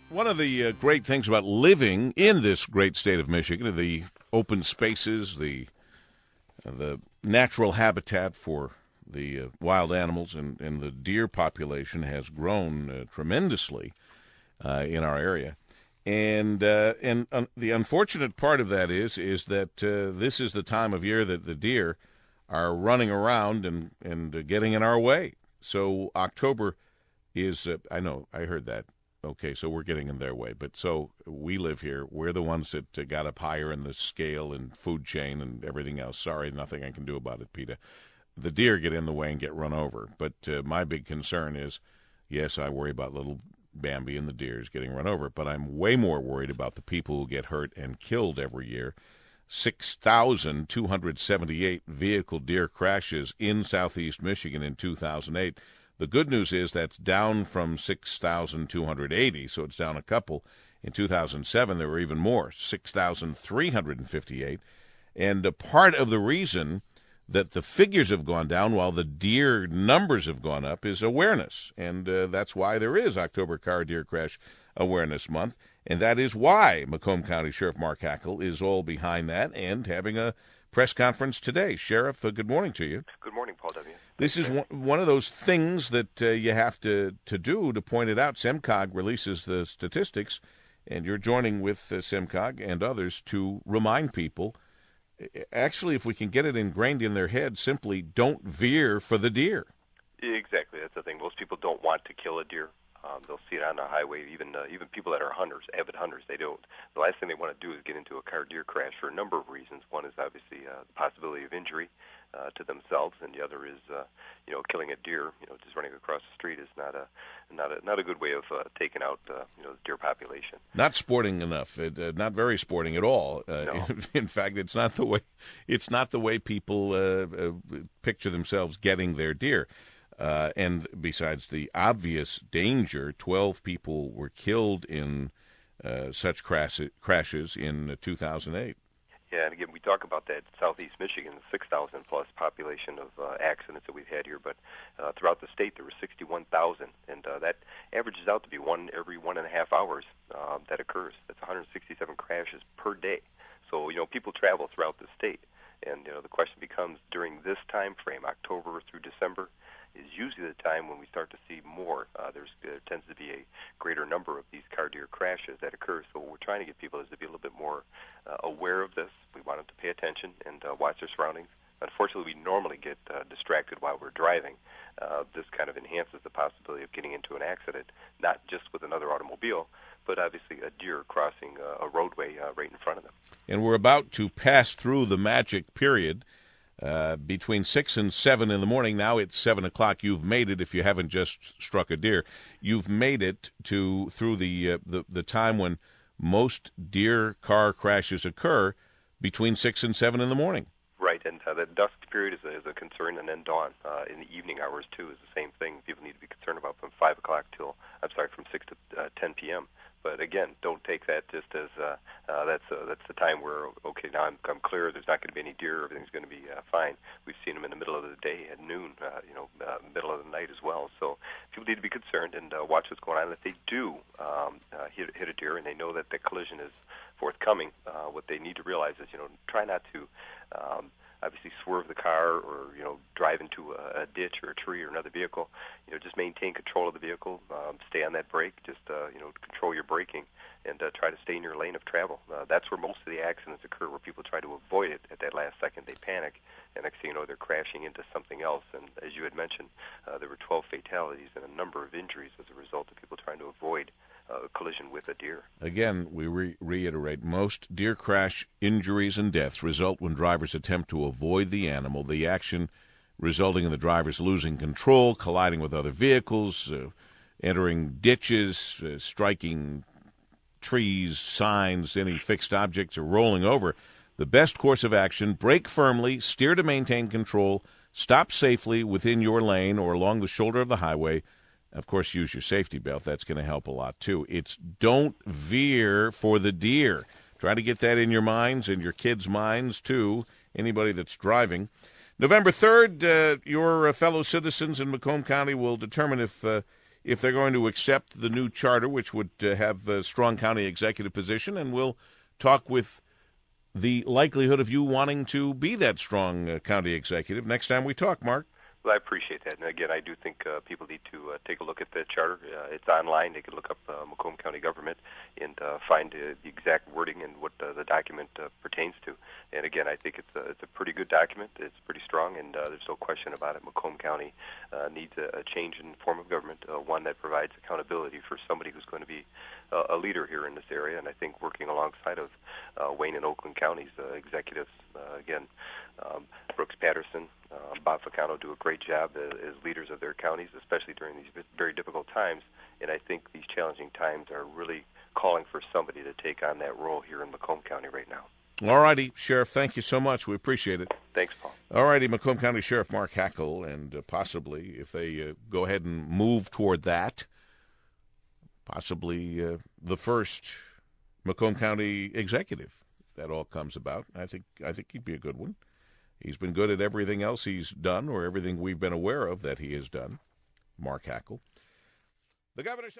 One of the great things about living in this great state of Michigan are the open spaces, the natural habitat for the wild animals, and the deer population has grown tremendously in our area. And the unfortunate part of that is that this is the time of year that the deer are running around and getting in our way. So October is, I know, I heard that. Okay, so we're getting in their way. But so we live here. We're the ones that got up higher in the scale and food chain and everything else. Sorry, nothing I can do about it, Peter. The deer get in the way and get run over. But my big concern is, yes, I worry about little Bambi and the deers getting run over, but I'm way more worried about the people who get hurt and killed every year. 6,278 vehicle deer crashes in southeast Michigan in 2008. The good news is that's down from 6,280, so it's down a couple. In 2007, there were even more, 6,358. And a part of the reason that the figures have gone down while the deer numbers have gone up is awareness. And that's why there is October Car Deer Crash Awareness Month. And that is why Macomb County Sheriff Mark Hackel is all behind that and having a press conference today. Sheriff, good morning to you. Good morning, Paul W. This is one of those things that you have to do to point it out. SEMCOG releases the statistics, and you're joining with SEMCOG and others to remind people, actually, if we can get it ingrained in their head, simply don't veer for the deer. Exactly, that's the thing. Most people don't want to kill a deer. They'll see it on the highway. Even people that are hunters, avid hunters, they don't. The last thing they want to do is get into a car deer crash for a number of reasons. One is obviously the possibility of injury to themselves, and the other is killing a deer. Just running across the street is not a good way of taking out the deer population. Not sporting enough. Not very sporting at all. No. In fact, it's not the way people picture themselves getting their deer. And besides the obvious danger, 12 people were killed in such crashes in 2008. Yeah, and again, we talk about that southeast Michigan, 6,000-plus population of accidents that we've had here, but throughout the state there were 61,000, and that averages out to be one every 1.5 hours that occurs. That's 167 crashes per day. So, people travel throughout the state, and, the question becomes, during this time frame, October through December, is usually the time when we start to see more. There tends to be a greater number of these car deer crashes that occur. So what we're trying to get people is to be a little bit more aware of this. We want them to pay attention and watch their surroundings. Unfortunately, we normally get distracted while we're driving. This kind of enhances the possibility of getting into an accident, not just with another automobile, but obviously a deer crossing a roadway right in front of them. And we're about to pass through the magic period between 6 and 7 in the morning. Now it's 7 o'clock. You've made it, if you haven't just struck a deer. You've made it through the time when most deer car crashes occur between 6 and 7 in the morning. Right, and the dusk period is a concern, and then dawn in the evening hours, too, is the same thing. People need to be concerned about from 6 to 10 p.m. But again, don't take that just as that's the time where, okay, now I'm clear, there's not going to be any deer, everything's going to be fine. We've seen them in the middle of the day, at noon, middle of the night as well. So people need to be concerned and watch what's going on. If they do hit a deer and they know that the collision is forthcoming, what they need to realize is, try not to obviously swerve the car or, drive into a ditch or a tree or another vehicle. Just maintain control of the vehicle, stay on that brake, just, control your braking, and try to stay in your lane of travel. That's where most of the accidents occur, where people try to avoid it at that last second. They panic, and next thing you know, they're crashing into something else. And as you had mentioned, there were 12 fatalities and a number of injuries as a result of people trying to avoid a collision with a deer. Again, we reiterate, most deer crash injuries and deaths result when drivers attempt to avoid the animal, the action resulting in the drivers losing control, colliding with other vehicles, entering ditches, striking trees, signs, any fixed objects, or rolling over. The best course of action: brake firmly, steer to maintain control, stop safely within your lane or along the shoulder of the highway. Of course, use your safety belt. That's going to help a lot, too. It's don't veer for the deer. Try to get that in your minds and your kids' minds, too, anybody that's driving. November 3rd, your fellow citizens in Macomb County will determine if if they're going to accept the new charter, which would have a strong county executive position, and we'll talk with the likelihood of you wanting to be that strong county executive next time we talk, Mark. Well, I appreciate that. And again, I do think people need to take a look at the charter. It's online. They can look up Macomb County government and find the exact wording and what the document pertains to. And again, I think it's a pretty good document. It's pretty strong, and there's no question about it. Macomb County needs a change in form of government, one that provides accountability for somebody who's going to be a leader here in this area. And I think working alongside of Wayne and Oakland counties executives, Brooks Patterson, Bob Ficano do a great job as leaders of their counties, especially during these very difficult times. And I think these challenging times are really calling for somebody to take on that role here in Macomb County right now. All righty, Sheriff, thank you so much. We appreciate it. Thanks, Paul. All righty, Macomb County Sheriff Mark Hackel, and possibly, if they go ahead and move toward that, possibly the first Macomb County executive. If that all comes about, I think he'd be a good one. He's been good at everything else he's done, or everything we've been aware of that he has done. Mark Hackel. The governor